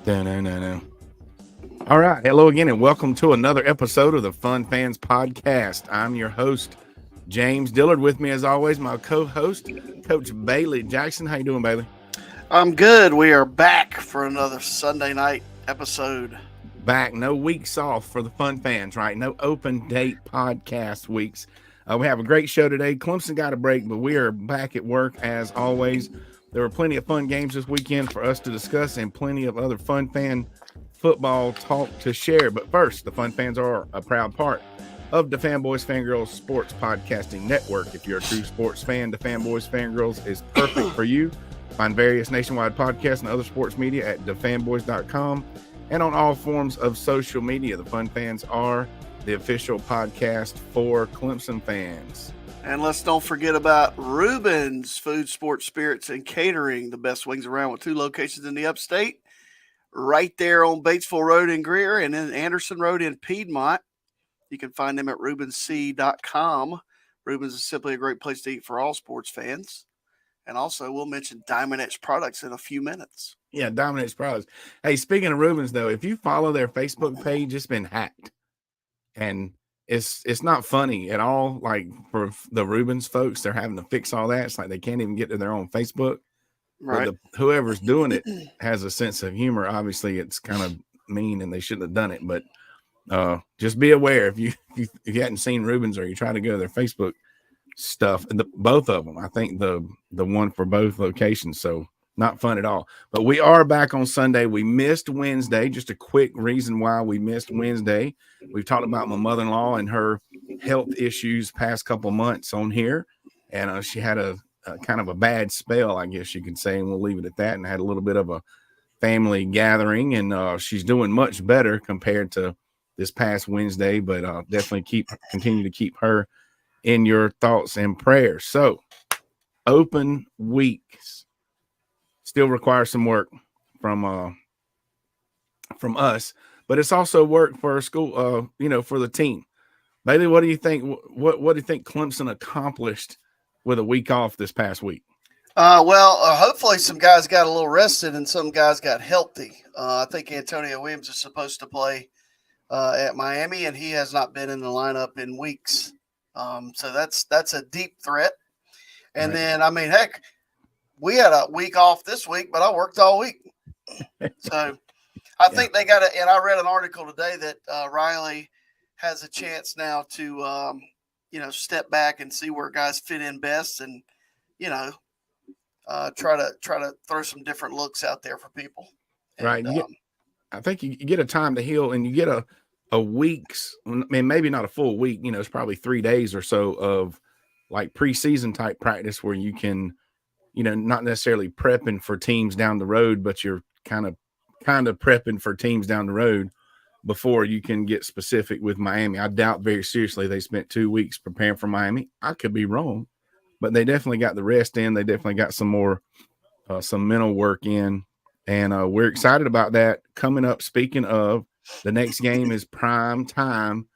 No. All right. Hello again, and welcome to another episode of the Fun Fans Podcast. I'm your host, James Dillard. With me, as always, my co-host, Coach Bailey Jackson. How you doing, Bailey? I'm good. We are back for another Sunday night episode. Back. No weeks off for the Fun Fans, right? No open date podcast weeks. We have a great show today. Clemson got a break, but we are back at work as always. There were plenty of fun games this weekend for us to discuss and plenty of other Fun Fan football talk to share. But first, the Fun Fans are a proud part of the Fanboys Fangirls Sports Podcasting Network. If you're a true sports fan, the Fanboys Fangirls is perfect for you. Find various nationwide podcasts and other sports media at thefanboys.com and on all forms of social media. The Fun Fans are the official podcast for Clemson fans. And let's don't forget about Reuben's Food, Sports, Spirits, and Catering, the best wings around with 2 locations in the upstate, right there on Batesville Road in Greer and then Anderson Road in Piedmont. You can find them at ReubensC.com. Reuben's is simply a great place to eat for all sports fans. And also, we'll mention Diamond Edge Products in a few minutes. Yeah, Diamond Edge Products. Hey, speaking of Reuben's, though, if you follow their Facebook page, it's been hacked. And it's not funny at all. Like, for the Reuben's folks, they're having to fix all that. It's like they can't even get to their own Facebook. Right. Whoever's doing it has a sense of humor. Obviously, it's kind of mean and they shouldn't have done it. But just be aware if you hadn't seen Reuben's or you try to go to their Facebook stuff, both of them. I think the one for both locations. So not fun at all. But we are back on Sunday. We missed Wednesday. Just a quick reason why we missed Wednesday. We've talked about my mother-in-law and her health issues past couple months on here. And she had a kind of a bad spell, I guess you could say, and we'll leave it at that, and had a little bit of a family gathering, and she's doing much better compared to this past Wednesday, but definitely continue to keep her in your thoughts and prayers. So open weeks still require some work from us, but it's also work for school, for the team. Bailey, what do you think? What do you think Clemson accomplished with a week off this past week? Hopefully some guys got a little rested and some guys got healthy. I think Antonio Williams is supposed to play at Miami, and he has not been in the lineup in weeks. So that's a deep threat. And Right. then, I mean, heck, we had a week off this week, but I worked all week. So I think they got and I read an article today that Riley has a chance now to, step back and see where guys fit in best and, try to throw some different looks out there for people. Right. And, I think you get a time to heal, and you get a week's, I mean, maybe not a full week, it's probably 3 days or so of like preseason type practice where you can, not necessarily prepping for teams down the road, but you're kind of prepping for teams down the road before you can get specific with Miami. I doubt very seriously they spent 2 weeks preparing for Miami. I could be wrong, but they definitely got the rest in. They definitely got some more, some mental work in, and we're excited about that coming up. Speaking of, the next game is prime time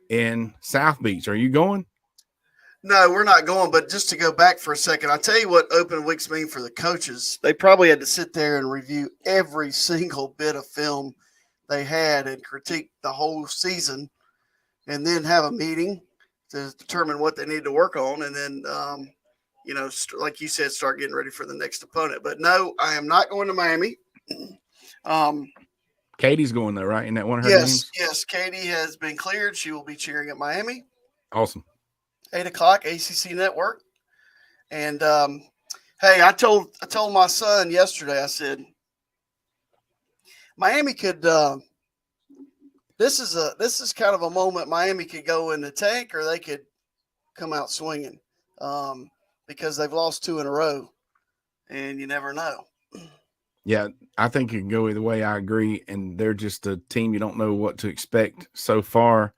in South Beach. Are you going? No, we're not going, but just to go back for a second, I'll tell you what open weeks mean for the coaches. They probably had to sit there and review every single bit of film they had and critique the whole season and then have a meeting to determine what they need to work on. And then, like you said, start getting ready for the next opponent. But no, I am not going to Miami. Katie's going though, right? In that one of her games? Yes. Katie has been cleared. She will be cheering at Miami. Awesome. 8:00 ACC Network. And hey, I told my son yesterday, I said, Miami could this is kind of a moment Miami could go in the tank or they could come out swinging because they've lost 2 in a row and you never know. Yeah, I think it can go either way. I agree. And they're just a team you don't know what to expect so far.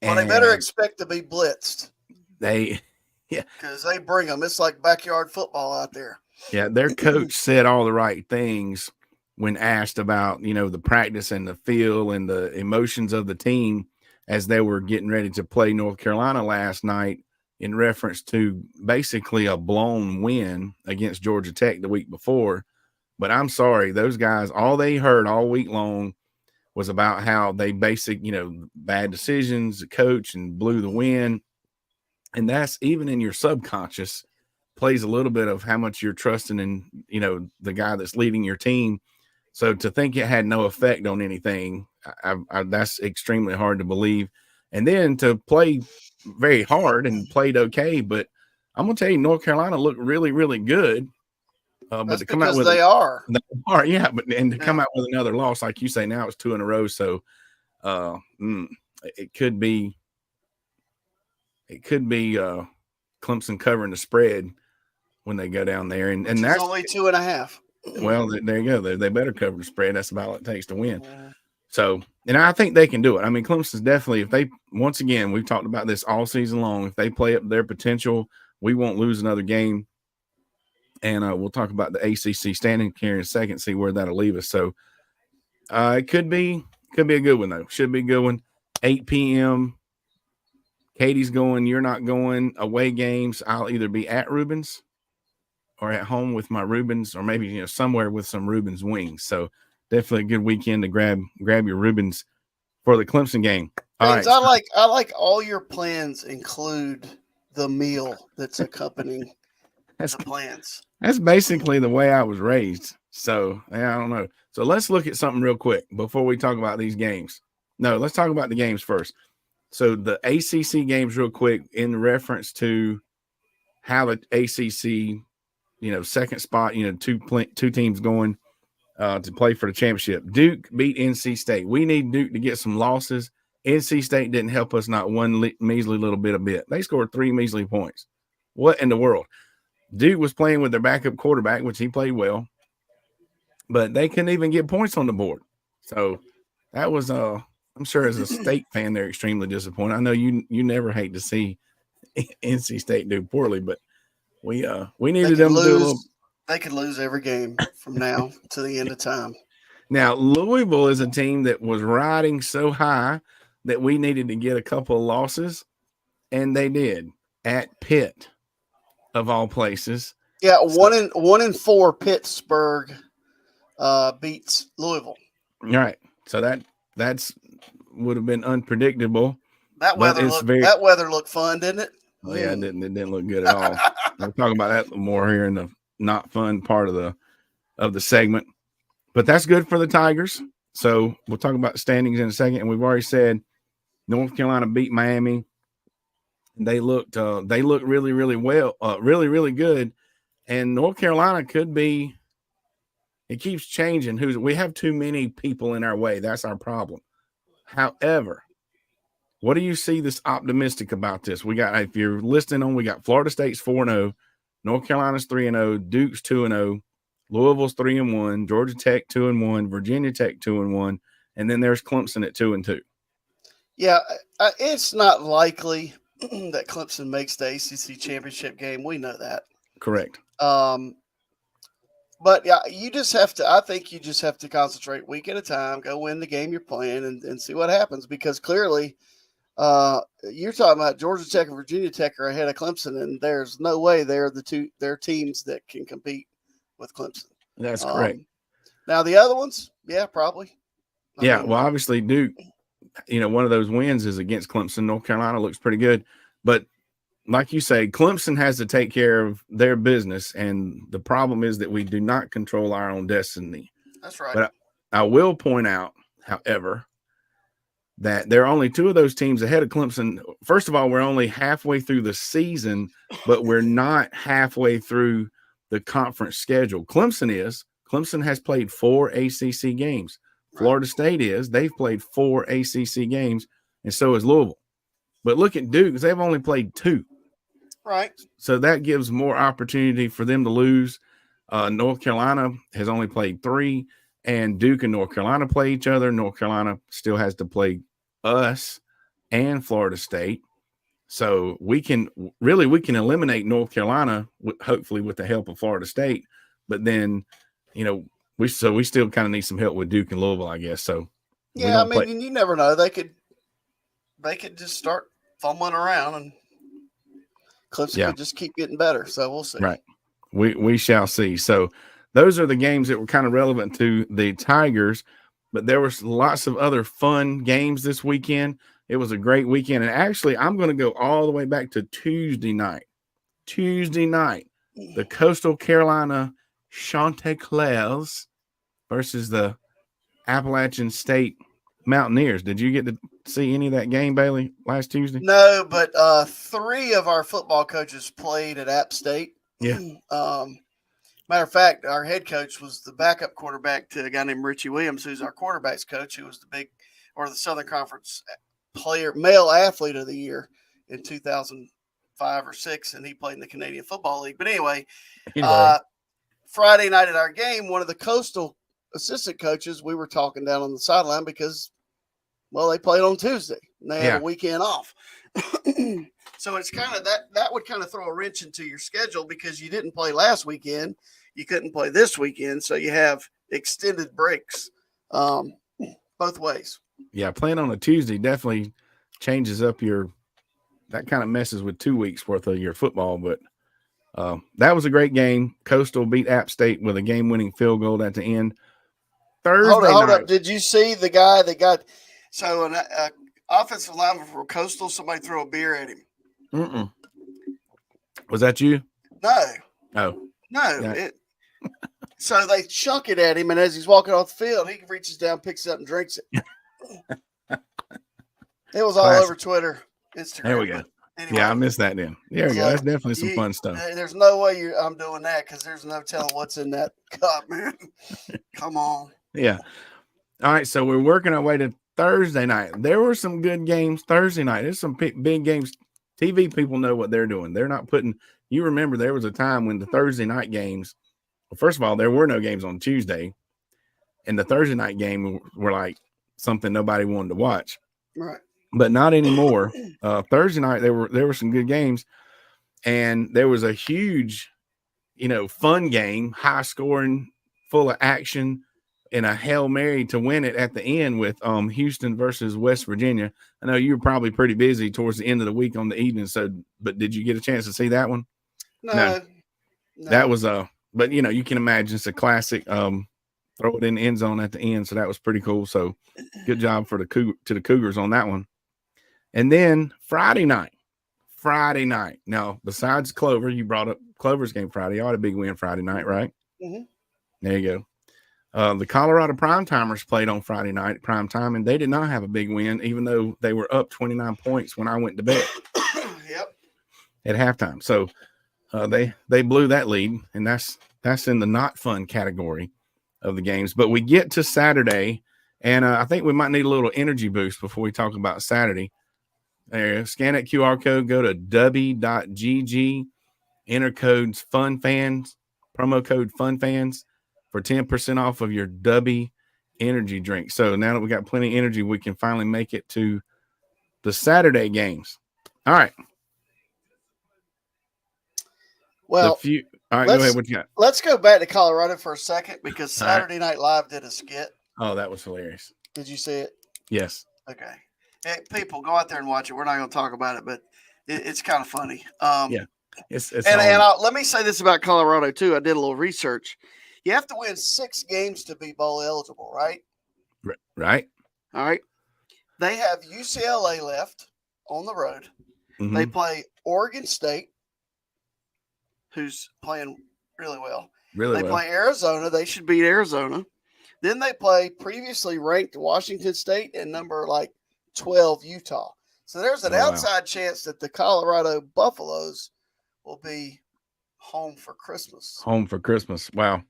Well, they better expect to be blitzed. Because they bring them. It's like backyard football out there. Yeah, their coach said all the right things when asked about, the practice and the feel and the emotions of the team as they were getting ready to play North Carolina last night in reference to basically a blown win against Georgia Tech the week before. But I'm sorry, those guys, all they heard all week long was about how they bad decisions, the coach, and blew the win. And that's even in your subconscious plays a little bit of how much you're trusting in, the guy that's leading your team. So to think it had no effect on anything, that's extremely hard to believe. And then to play very hard and played okay, but I'm gonna tell you, North Carolina looked really, really good. But to come out with they are, yeah. But and to come out with another loss, like you say, now it's 2 in a row. So it could be Clemson covering the spread when they go down there, and that's only 2.5. Well, there you go. They better cover the spread. That's about all it takes to win. Yeah. So, and I think they can do it. I mean, Clemson's definitely, if they, once again, we've talked about this all season long, if they play up their potential, we won't lose another game. And we'll talk about the ACC standing here in a second, see where that'll leave us. So, it could be a good one, though. Should be a good one. 8 p.m. Katie's going, you're not going. Away games, I'll either be at Rubens or at home with my Rubens, or maybe somewhere with some Rubens wings. So definitely a good weekend to grab your Rubens for the Clemson game. All right. I like all your plans include the meal that's accompanying the plans. That's basically the way I was raised. So I don't know. So let's look at something real quick before we talk about these games. No, let's talk about the games first. So the ACC games real quick in reference to how the ACC second spot, two teams going to play for the championship. Duke beat NC State. We need Duke to get some losses. NC State didn't help us not one measly little bit. They scored 3 measly points. What in the world? Duke was playing with their backup quarterback, which he played well, but they couldn't even get points on the board. So that was, I'm sure as a State fan, they're extremely disappointed. I know you never hate to see NC State do poorly, but we needed them to do a little. They could lose every game from now to the end of time. Now, Louisville is a team that was riding so high that we needed to get a couple of losses, and they did at Pitt, of all places. Yeah, 1-4 Pittsburgh beats Louisville. All right, so that's would have been unpredictable. That weather looked fun, didn't it? Oh, yeah, it didn't look good at all. We'll talk about that more here in the not fun part of the segment. But that's good for the Tigers. So we'll talk about the standings in a second. And we've already said North Carolina beat Miami. They looked really, really well, really, really good. And North Carolina could be. It keeps changing. We have too many people in our way. That's our problem. However, what do you see this optimistic about this? We got, if you're listening on, we got Florida State's 4-0, North Carolina's 3-0, Duke's 2-0, Louisville's 3-1, Georgia Tech 2-1, Virginia Tech 2-1, and then there's Clemson at 2-2. Yeah, it's not likely that Clemson makes the ACC championship game. We know that. Correct. But yeah, I think you just have to concentrate week at a time, go win the game you're playing and see what happens, because clearly you're talking about Georgia Tech and Virginia Tech are ahead of Clemson, and there's no way they're teams that can compete with Clemson. That's correct. Now the other ones, yeah, probably. Well, obviously Duke, one of those wins is against Clemson. North Carolina looks pretty good, but like you say, Clemson has to take care of their business, and the problem is that we do not control our own destiny. That's right. But I will point out, however, that there are only 2 of those teams ahead of Clemson. First of all, we're only halfway through the season, but we're not halfway through the conference schedule. Clemson has played 4 ACC games. Florida State they've played 4 ACC games, and so is Louisville. But look at Duke, because they've only played 2. Right. So that gives more opportunity for them to lose. North Carolina has only played 3, and Duke and North Carolina play each other. North Carolina still has to play us and Florida State. So we can eliminate North Carolina, hopefully with the help of Florida State. But then, we still kind of need some help with Duke and Louisville, I guess. So yeah, you never know. They could just start fumbling around, and Clemson could just keep getting better. So we'll see. Right. We shall see. So those are the games that were kind of relevant to the Tigers. But there was lots of other fun games this weekend. It was a great weekend. And actually, I'm going to go all the way back to Tuesday night. Tuesday night, the Coastal Carolina Chanticleers versus the Appalachian State Mountaineers. Did you get to see any of that game, Bailey, last Tuesday? No, but 3 of our football coaches played at App State. Yeah. Matter of fact, our head coach was the backup quarterback to a guy named Richie Williams, who's our quarterbacks coach, who was the Southern Conference male athlete of the year in 2005 or 6, and he played in the Canadian Football League. But anyway. Friday night at our game, one of the Coastal assistant coaches, we were talking down on the sideline because, well, they played on Tuesday and they had a weekend off. So it's kind of that would kind of throw a wrench into your schedule because you didn't play last weekend. You couldn't play this weekend. So you have extended breaks both ways. Yeah. Playing on a Tuesday definitely changes up that kind of messes with 2 weeks worth of your football. But that was a great game. Coastal beat App State with a game-winning field goal at the end. Thursday Hold night. up. Did you see the guy that got – so an offensive lineman for Coastal, somebody threw a beer at him? Mm-mm. Was that you? No. Oh. No. Yeah. So they chunk it at him, and as he's walking off the field, he reaches down, picks it up, and drinks it. It was all over Twitter, Instagram. There we go. Anyway, yeah, I missed that then. There we go. That's definitely some fun stuff. There's no way I'm doing that because there's no telling what's in that cup, man. Come on. Yeah. All right, so we're working our way to Thursday night. There were some good games Thursday night. There's some big games. TV people know what they're doing. They're not putting – you remember there was a time when the Thursday night games – well, first of all, there were no games on Tuesday, and the Thursday night game were like something nobody wanted to watch. Right. But not anymore. Thursday night, there were some good games, and there was a huge, fun game, high scoring, full of action, and a Hail Mary to win it at the end with Houston versus West Virginia. I know you were probably pretty busy towards the end of the week on the evening, but did you get a chance to see that one? No. That was but you can imagine it's a classic. Throw it in the end zone at the end, so that was pretty cool. So good job to the Cougars on that one. And then Friday night. Now, besides Clover, you brought up Clover's game Friday. You had a big win Friday night, right? Mm-hmm. There you go. The Colorado Primetimers played on Friday night at prime time, and they did not have a big win, even though they were up 29 points when I went to bed. Yep. At halftime. So they blew that lead, and that's in the not fun category of the games. But we get to Saturday, and I think we might need a little energy boost before we talk about Saturday. There, scan that QR code, go to w.gg, enter codes FUNFANS, promo code FUNFANS for 10% off of your Dubby energy drink. So now that we got plenty of energy, we can finally make it to the Saturday games. All right. Well, all right, go ahead. What you got? Let's go back to Colorado for a second because Saturday Night Live did a skit. Oh, that was hilarious. Did you see it? Yes. Okay. Hey, people, go out there and watch it. We're not going to talk about it, but it's kind of funny. Yeah. Let me say this about Colorado, too. I did a little research. You have to win 6 games to be bowl eligible, right? Right. All right. They have UCLA left on the road. Mm-hmm. They play Oregon State, who's playing really well. They play Arizona. They should beat Arizona. Then they play previously ranked Washington State and number 12 Utah. So there's an outside chance that the Colorado Buffaloes will be home for Christmas. Home for Christmas. Wow.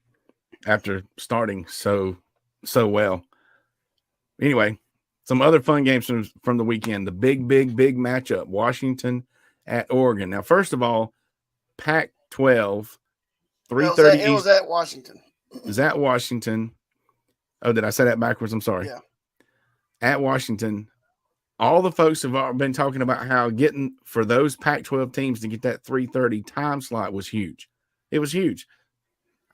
After starting so well. Anyway, some other fun games from the weekend. The big matchup. Washington at Oregon. Now, first of all, Pac-12, 3:30. It was at Washington. Is at Washington. Oh, did I say that backwards? I'm sorry. Yeah. At Washington. All the folks have been talking about how getting for those Pac-12 teams to get that 3:30 time slot was huge. It was huge.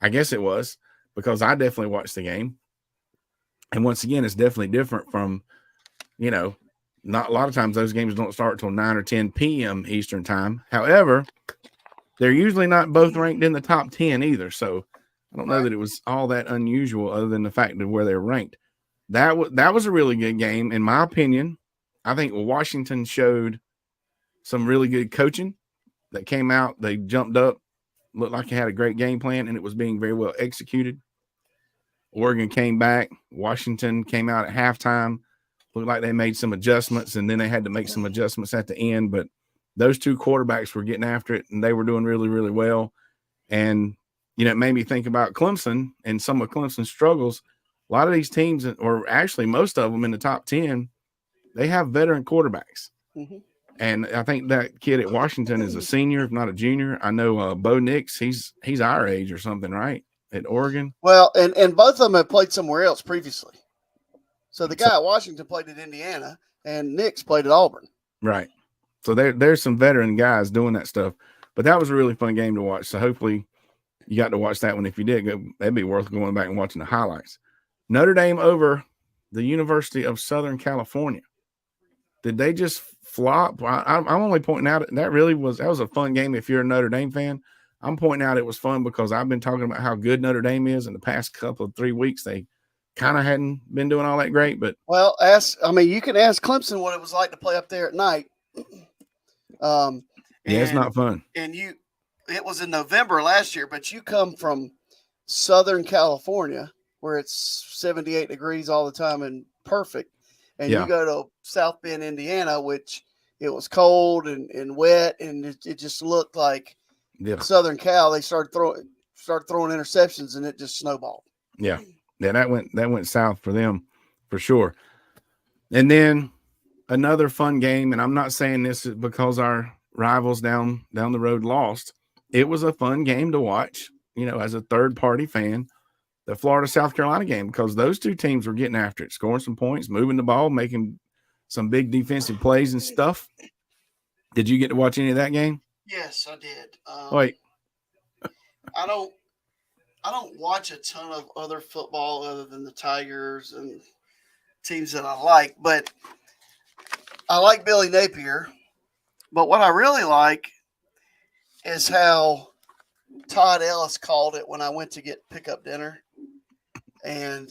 I guess it was because I definitely watched the game. And once again, it's definitely different from, not a lot of times those games don't start till 9 or 10 p.m. Eastern time. However, they're usually not both ranked in the top 10 either. So I don't know that it was all that unusual other than the fact of where they're ranked. That was a really good game. In my opinion, I think Washington showed some really good coaching that came out. They jumped up, looked like they had a great game plan, and it was being very well executed. Oregon came back. Washington came out at halftime. Looked like they made some adjustments, and then they had to make some adjustments at the end. But those two quarterbacks were getting after it, and they were doing really, really well. And, it made me think about Clemson and some of Clemson's struggles. A lot of these teams, or actually most of them in the top 10, they have veteran quarterbacks. Mm-hmm. And I think that kid at Washington is a senior, if not a junior. I know Bo Nix, he's our age or something, right? At Oregon. Well, and both of them have played somewhere else previously. So the guy at Washington played at Indiana, and Nix played at Auburn. Right. So there's some veteran guys doing that stuff. But that was a really fun game to watch. So hopefully you got to watch that one. If you did, that'd be worth going back and watching the highlights. Notre Dame over the University of Southern California. Did they just flop? I'm only pointing out that was a fun game if you're a Notre Dame fan. I'm pointing out it was fun because I've been talking about how good Notre Dame is in the past couple of 3 weeks. They kind of hadn't been doing all that great, but you can ask Clemson what it was like to play up there at night. It's not fun. And it was in November last year, but you come from Southern California where it's 78 degrees all the time and perfect. And you go to South Bend, Indiana, which it was cold and wet, and it just looked like Southern Cal. They started throwing interceptions, and it just snowballed. Yeah, that went south for them for sure. And then another fun game, and I'm not saying this because our rivals down the road lost. It was a fun game to watch, as a third-party fan. The Florida-South Carolina game, because those two teams were getting after it, scoring some points, moving the ball, making some big defensive plays and stuff. Did you get to watch any of that game? Yes, I did. Wait. I don't watch a ton of other football other than the Tigers and teams that I like, but I like Billy Napier. But what I really like is how Todd Ellis called it when I went to pick up dinner. And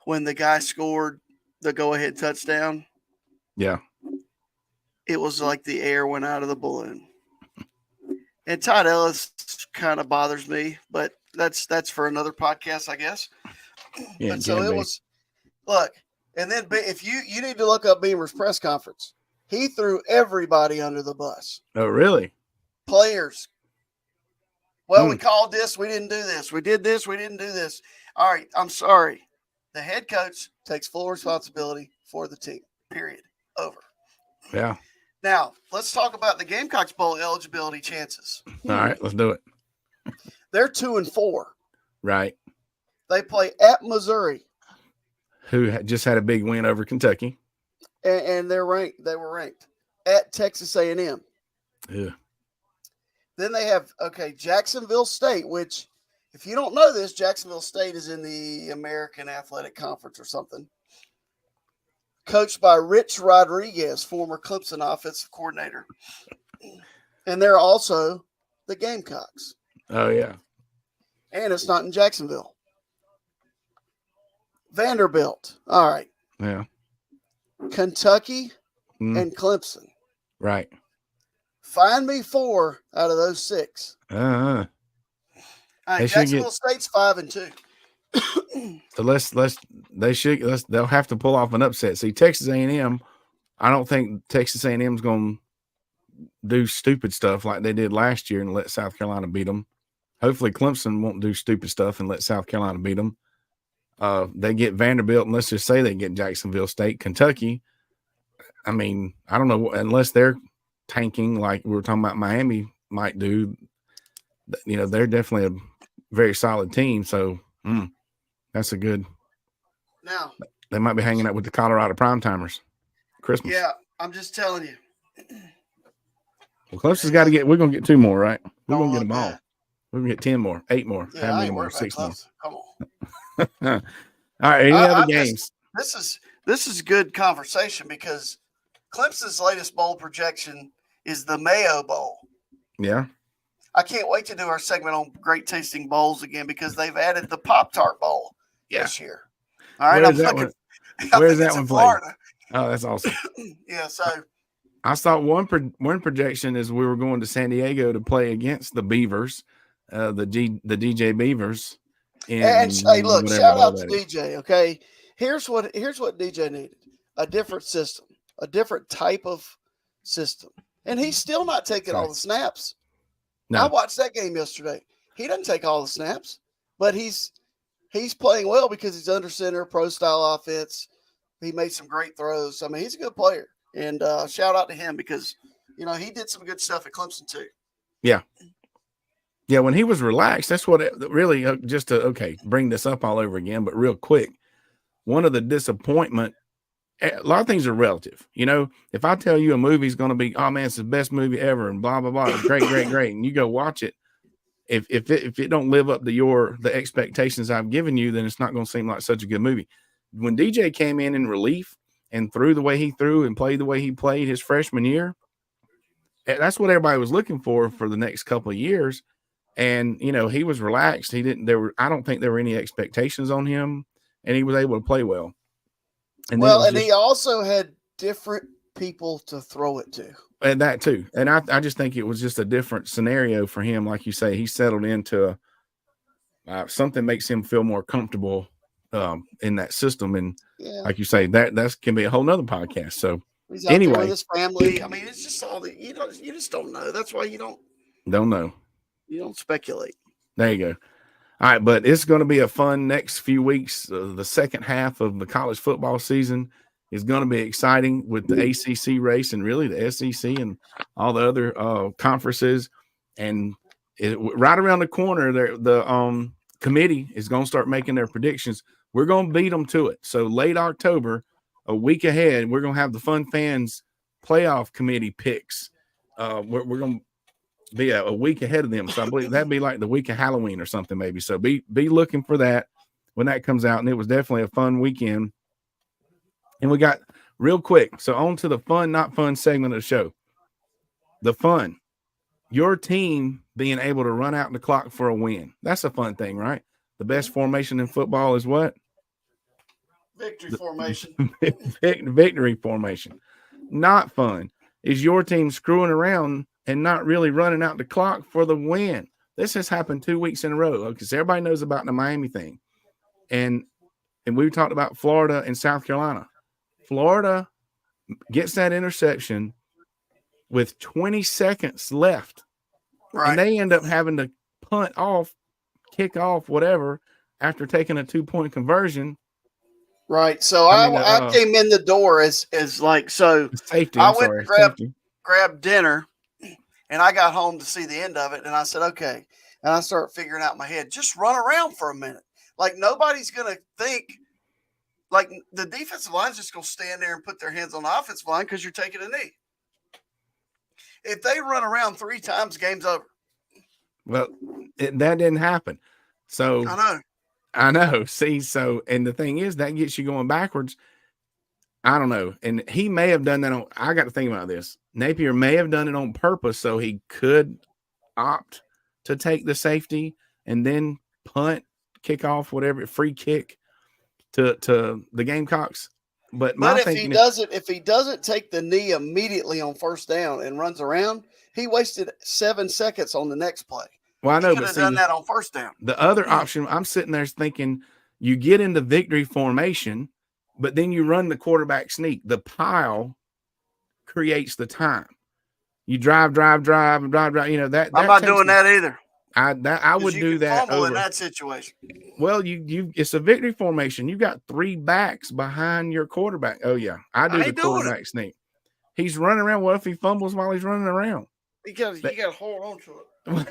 when the guy scored the go-ahead touchdown, yeah, it was like the air went out of the balloon. And Todd Ellis kind of bothers me, but that's for another podcast, I guess. Yeah, but so it was. Look, and then if you need to look up Beamer's press conference, he threw everybody under the bus. Oh, really? Players. Well, we called this. We didn't do this. We did this. We didn't do this. All right. I'm sorry. The head coach takes full responsibility for the team. Period. Over. Yeah. Now, let's talk about the Gamecocks Bowl eligibility chances. All right. Let's do it. They're 2-4. Right. They play at Missouri, who just had a big win over Kentucky. And they're ranked. They were ranked at Texas A&M. Yeah. Then they have, Jacksonville State, which, if you don't know this, Jacksonville State is in the American Athletic Conference or something. Coached by Rich Rodriguez, former Clemson offensive coordinator. And they're also the Gamecocks. Oh, yeah. And it's not in Jacksonville. Vanderbilt. All right. Yeah. Kentucky and Clemson. Right. Find me 4 out of those 6. All right, Jacksonville State's 5-2. So they'll have to pull off an upset. See, Texas A&M, I don't think Texas A&M's going to do stupid stuff like they did last year and let South Carolina beat them. Hopefully Clemson won't do stupid stuff and let South Carolina beat them. They get Vanderbilt, and let's just say they get Jacksonville State. Kentucky, I mean, I don't know, unless they're tanking like we were talking about Miami might do. They're definitely a very solid team. So that's a good. Now they might be hanging out with the Colorado Primetimers. Christmas. Yeah, I'm just telling you. Well, Clemson's got to get. We're gonna get 2 more, right? We're gonna get them all. We're gonna get 10 more, 8 more, yeah, how many more? 6 more. Come on. All right. Any other games? This is good conversation because Clemson's latest bowl projection is the Mayo Bowl. Yeah. I can't wait to do our segment on great tasting bowls again because they've added the Pop-Tart Bowl this year. All right, Where's that one? Where's that one played? Florida. Oh, that's awesome. Yeah, so I saw one projection is we were going to San Diego to play against the Beavers, the DJ Beavers. And hey, look, shout out to DJ. Okay, here's what DJ needed: a different system, a different type of system, and he's still not taking all the snaps. No. I watched that game yesterday. He doesn't take all the snaps, but he's playing well because he's under center, pro style offense. He made some great throws. I mean, he's a good player. And shout out to him because, you know, he did some good stuff at Clemson too. Yeah. Yeah, when he was relaxed, that's what it really, just to, bring this up all over again, but real quick, one of the disappointment, a lot of things are relative. You know, if I tell you a movie's going to be, oh, man, it's the best movie ever and blah, blah, blah, it's great, great, great, and you go watch it, if it don't live up to the expectations I've given you, then it's not going to seem like such a good movie. When DJ came in relief, and threw the way he threw and played the way he played his freshman year, that's what everybody was looking for the next couple of years. And, you know, he was relaxed. I don't think there were any expectations on him, and he was able to play well. And he also had different people to throw it to. And that too. And I just think it was just a different scenario for him. Like you say, he settled into something makes him feel more comfortable in that system. And like you say, that can be a whole nother podcast. So he's out there with his family. I mean, it's just all that you just don't know. That's why you don't know. You don't speculate. There you go. All right, but it's going to be a fun next few weeks. The second half of the college football season is going to be exciting with the ACC race and really the SEC and all the other conferences. And right around the corner, the committee is going to start making their predictions. We're going to beat them to it. So late October, a week ahead, we're going to have the Fun Fans playoff committee picks. We're going to be a week ahead of them. So I believe that'd be like the week of Halloween or something maybe. So be looking for that when that comes out. And it was definitely a fun weekend. And we got real quick. So on to the fun, not fun segment of the show. The fun. Your team being able to run out the clock for a win. That's a fun thing, right? The best formation in football is what? Victory formation. Victory formation. Not fun is your team screwing around and not really running out the clock for the win. This has happened 2 weeks in a row because everybody knows about the Miami thing. And we talked about Florida and South Carolina. Florida gets that interception with 20 seconds left. Right. And they end up having to punt off, kick off, whatever, after taking a 2-point conversion. Right. So I came in the door as like, so safety. I went to grab dinner and I got home to see the end of it. And I said, okay. And I started figuring out in my head, just run around for a minute. Like nobody's going to think like the defensive line's just going to stand there and put their hands on the offensive line because you're taking a knee. If they run around 3 times, game's over. Well, that didn't happen. So I know. See, so, and the thing is, that gets you going backwards. I don't know. And he may have done that I got to think about this. Napier may have done it on purpose so he could opt to take the safety and then punt, kick off, whatever, free kick to the Gamecocks. But if he doesn't take the knee immediately on first down and runs around, he wasted 7 seconds on the next play. Well, I know, but done that on first down. The other option, I'm sitting there thinking, you get into victory formation, but then you run the quarterback sneak. The pile creates the time. You drive. You know that. I'm not doing that either. I would do that in that situation. Well, it's a victory formation. You got 3 backs behind your quarterback. Oh yeah, I do the quarterback sneak. He's running around. What if he fumbles while he's running around? You got to hold on to it.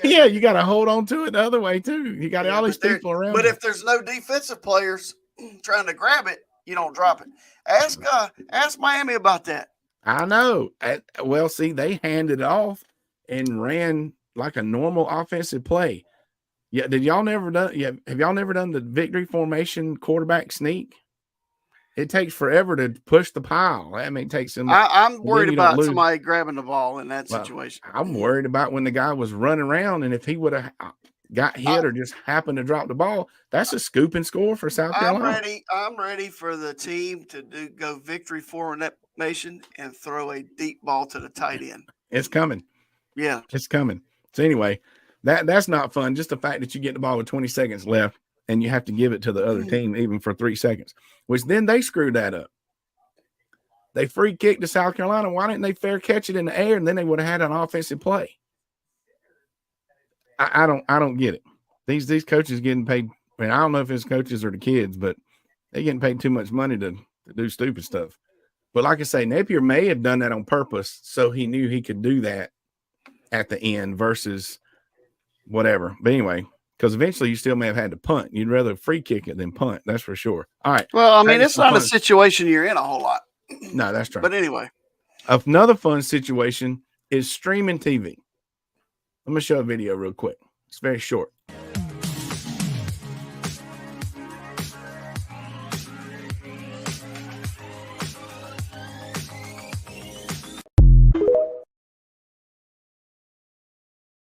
Yeah, you got to hold on to it the other way too. You got all these people around. But if there's no defensive players trying to grab it, you don't drop it. Ask Miami about that. I know. Well, see, they handed it off and ran like a normal offensive play. Yeah, have y'all never done the victory formation quarterback sneak? it takes forever to push the pile. I mean, it takes them. I'm worried you don't about lose. somebody grabbing the ball in that Well, situation. I'm worried about when the guy was running around, and if he would have got hit or just happened to drop the ball, that's a scoop and score for South Carolina. I'm ready for the team to go victory formation and throw a deep ball to the tight end. It's coming. Yeah, it's coming. So anyway, that's not fun. Just the fact that you get the ball with 20 seconds left and you have to give it to the other team even for 3 seconds, which then they screwed that up. They free kicked to South Carolina. Why didn't they fair catch it in the air, and then they would have had an offensive play? I don't get it. These coaches getting paid. I mean, I don't know if it's coaches or the kids, but they're getting paid too much money to do stupid stuff. But like I say, Napier may have done that on purpose, so he knew he could do that at the end versus whatever. But anyway, because eventually you still may have had to punt. You'd rather free kick it than punt. That's for sure. All right. Well, I mean, it's not a situation you're in a whole lot. No, that's true. But anyway, another fun situation is streaming TV. I'm going to show a video real quick. It's very short.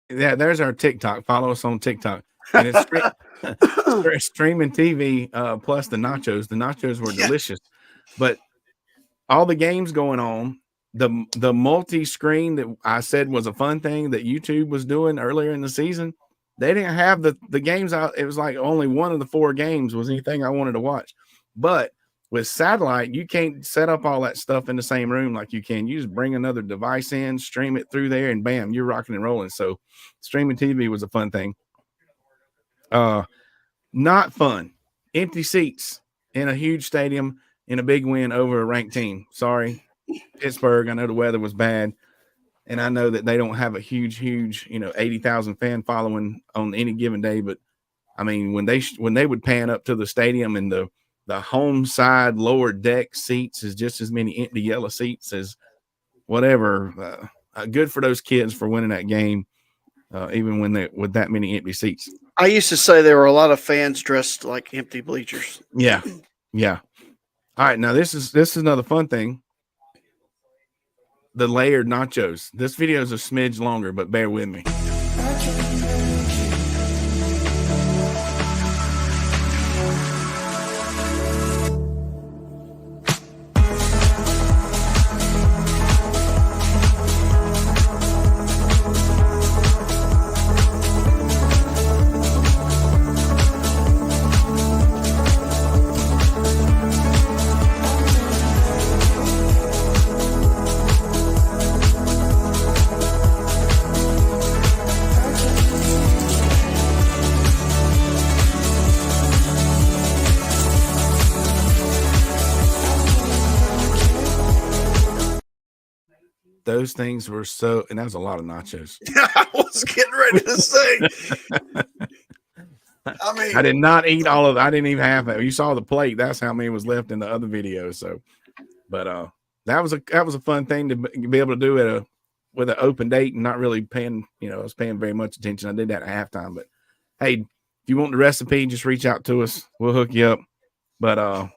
Yeah, there's our TikTok. Follow us on TikTok. And it's streaming TV plus the nachos. The nachos were delicious. But all the games going on, the multi-screen that I said was a fun thing that YouTube was doing earlier in the season, they didn't have the games out. It was like only one of the 4 games was anything I wanted to watch. But with satellite, you can't set up all that stuff in the same room like you can. You just bring another device in, stream it through there, and bam, you're rocking and rolling. So streaming TV was a fun thing. Not fun. Empty seats in a huge stadium in a big win over a ranked team. Sorry, Pittsburgh. I know the weather was bad, and I know that they don't have a huge, 80,000 fan following on any given day. But I mean, when they would pan up to the stadium and the home side lower deck seats is just as many empty yellow seats as whatever. Good for those kids for winning that game, even when with that many empty seats. I used to say there were a lot of fans dressed like empty bleachers. Yeah. All right, now this is another fun thing. The layered nachos. This video is a smidge longer, but bear with me. Those things were so, and that was a lot of nachos. I was getting ready to say. I mean, I did not eat all of it. I didn't even have it. You saw the plate. That's how many was left in the other video. So, but that was a fun thing to be able to do with an open date and not really paying. I was paying very much attention. I did that at halftime. But hey, if you want the recipe, just reach out to us. We'll hook you up. But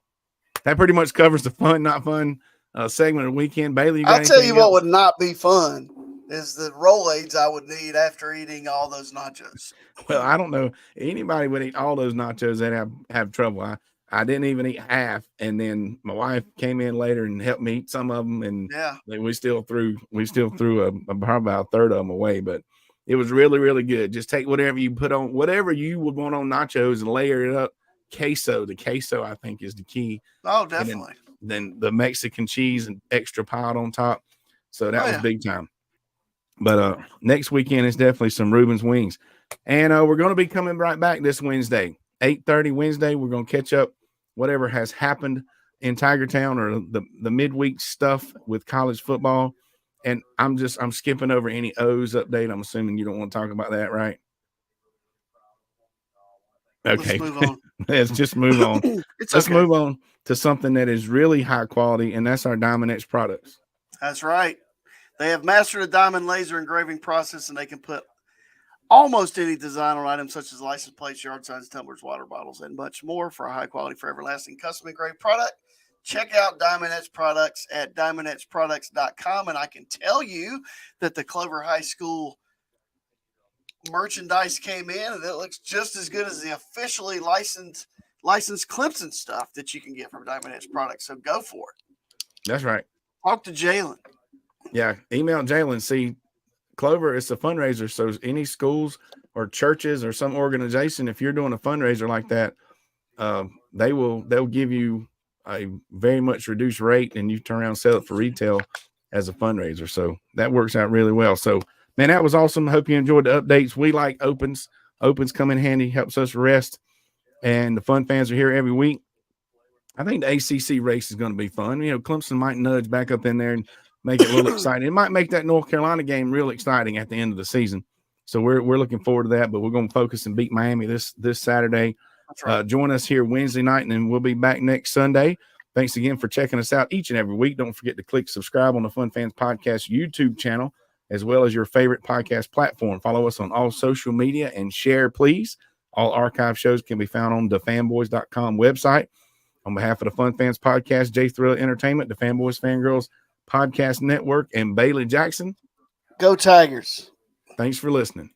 that pretty much covers the fun, not fun segment of the weekend. Bailey, I'll tell you what would not be fun is the Rolaids I would need after eating all those nachos. Well, I don't know. Anybody would eat all those nachos that have trouble. I didn't even eat half, and then my wife came in later and helped me eat some of them, and we still threw probably about a third of them away. But it was really, really good. Just take whatever you put on, whatever you would want on nachos, and layer it up. The queso I think is the key. Oh, definitely. Then the Mexican cheese and extra piled on top. So that was big time. But next weekend is definitely some Reuben's Wings. And we're going to be coming right back this Wednesday, 8:30 Wednesday. We're going to catch up whatever has happened in Tiger Town or the midweek stuff with college football. And I'm skipping over any O's update. I'm assuming you don't want to talk about that, right? Okay. Let's move on. Let's just move on. Let's move on to something that is really high quality, and that's our Diamond X products. That's right. They have mastered the diamond laser engraving process, and they can put almost any design on items such as license plates, yard signs, tumblers, water bottles, and much more for a high quality, forever lasting, custom engraved product. check out Diamond Edge Products at diamondedgeproducts.com. And I can tell you that the Clover High School merchandise came in, and it looks just as good as the officially licensed Clemson stuff that you can get from Diamond Edge Products. So go for it. That's right. Talk to Jalen. Yeah, email Jalen. See, Clover, it's a fundraiser. So any schools or churches or some organization, if you're doing a fundraiser like that, they'll give you a very much reduced rate, and you turn around and sell it for retail as a fundraiser. So that works out really well. So, man, that was awesome. Hope you enjoyed the updates. We like opens. Opens come in handy, helps us rest. And the Fun Fans are here every week. I think the ACC race is going to be fun. You know, Clemson might nudge back up in there and make it a little exciting. It might make that North Carolina game real exciting at the end of the season. So we're looking forward to that, but we're going to focus and beat Miami this Saturday. That's right. Join us here Wednesday night, and then we'll be back next Sunday. Thanks again for checking us out each and every week. Don't forget to click subscribe on the Fun Fans Podcast YouTube channel, as well as your favorite podcast platform. Follow us on all social media and share, please. All archive shows can be found on the fanboys.com website. On behalf of the Fun Fans Podcast, J Thrill Entertainment, the Fanboys Fangirls Podcast Network, and Bailey Jackson. Go Tigers. Thanks for listening.